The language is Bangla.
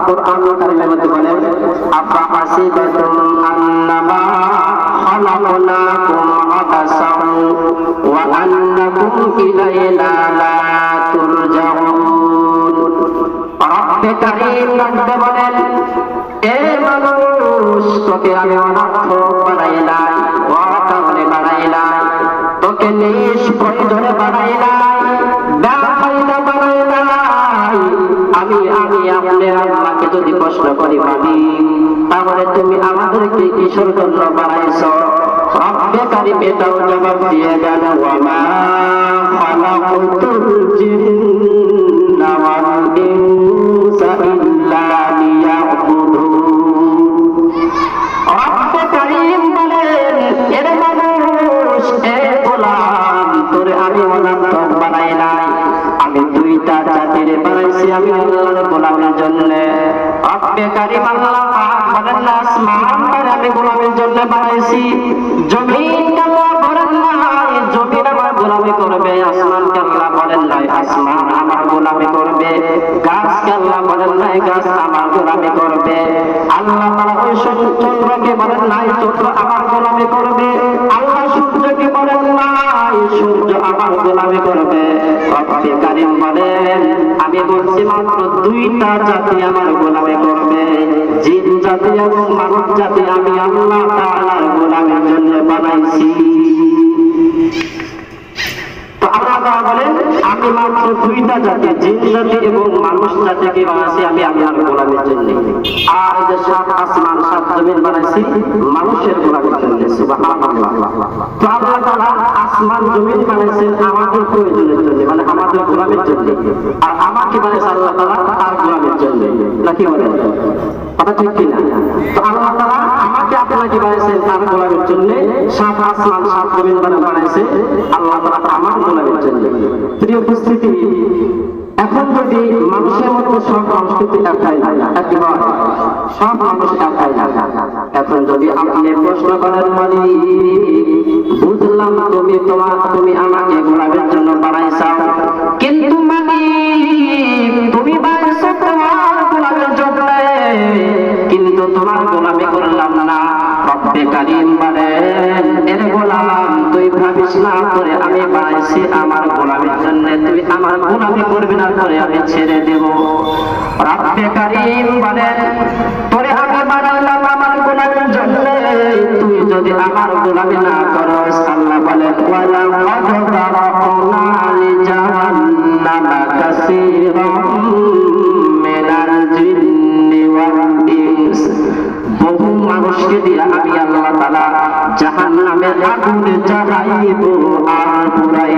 কুরআন কারীমের মধ্যে বলেন আফাহাসিবাতুম আন্নামা খালাকনাকুম আবাসান ওয়া আন্নাকুম ইলাইনা লা তুরজাউন। রব্বে কারীম ডাকতে বলেন, এ মানুষ, তোকে আমি অনর্থক বানাই নাই, অকারণে বানাই নাই, তোকে নিষ্প্রয়োজনে বানাই নাই, বেফায়দা বানাই নাই। আমি আপনার আল্লাহকে যদি প্রশ্ন করি মানি, তাহলে তুমি আমাদেরকে কিসের জন্য বানাইছো? রব্বে কারীম এটাও জবাব দিয়ে দেন, ওয়া মা খালাকতুল জিন্না ওয়াল ইনসা ইল্লা লিয়াবুদুন। রব্বে কারীম বলেন, এর মানুষ, এ গোলাম, তোরে আমি অনর্থক বানাই নাই, আমি দুইটা জাতির বানাইছি আমি আল্লাহর গোলামের জন্য। রব্বে কারীম আল্লাহ বলেন না আসমান আমি গোলামের জন্য বানাইছি, জমিন আল্লাহ বলেন নাই জমিন আমার গোলামি করবে, আসমান আল্লাহ বলেন নাই আসমান আমার গোলামি করবে, গাছ আল্লাহ বলেন নাই গাছ আমার গোলামি করবে, আল্লাহ তাআলা ওই চন্দ্রকে বলেন নাই চন্দ্র আমার গোলামি করবে, আল্লাহ সূর্যকে বলেন নাই সূর্য আমার গোলামি করবে। রব্বে কারীম বলেন, আমি বলছি মাত্র দুইটা জাতি আমার গোলামি করবে, জিন জাতি এবং মানব জাতি আমি আল্লাহ তাআলার গোলামের জন্য বানাইছি। তো আল্লাহ তাআলা বলেন, আমি মাত্র দুইটা জাতি, জিন জাতি এবং মানুষ জাতিকে বানাইছি আমি আল্লাহর গোলামের জন্য। আর যে সাত আসমান সাত জমিন বানাইছি মানুষের গোলামের জন্য। সুবহানাল্লাহ। তো আল্লাহ তাআলা আসমান জমিন বানাইছেন আমাদের প্রয়োজনের জন্য, মানে আমাদের গোলামের জন্য, আর আমাকে বানাইছে আল্লাহ তাআলা তার গোলামের জন্য। নাকি বলেন? কথা ঠিক কিনা? তো আল্লাহ তাআলা আমাকে আপনাকে বানাইছেন তার গোলামের জন্য, সাত আসমান সাত জমিন বানাইছে আল্লাহ তাআলা আমার গোলামের জন্য। প্রিয় উপস্থিতি, এখন যদি মানুষের মধ্যে সব সংস্কৃতি একটাই না, একেবারে সব মানুষ একটাই না, এখন যদি আপনি প্রশ্ন করেন মানে বুঝলাম তুমি আমাকে গোলামের জন্য বানাইছাও, কিন্তু মানে তুমি বানাইছো তোমার গোলামের জন্য, কিন্তু তোমার গোলামি করলাম না। রব্বে কারীম বলেন, এর গোলাম তুই ভাবিস না করে আমি বানাইছি আমার গোলামের জন্য, তুই আমার গোলামি করবি না করে আমি ছেড়ে দেব। রব্বে কারীম বলেন, তোরে আমি বানাইলাম আমার গোলামের জন্য, তুই যদি আমার গোলামি না করস, আল্লাহ বলেন ওয়ালা কাদ যারানা লিজাহান্নামা কাসীরাম মিনাল জিন্নি ওয়াল ইনস। বহু মানুষকে দিয়ে আমি আল্লাহ তাআলা জাহান্নামের আগুনে জ্বালাইব আর পুরাই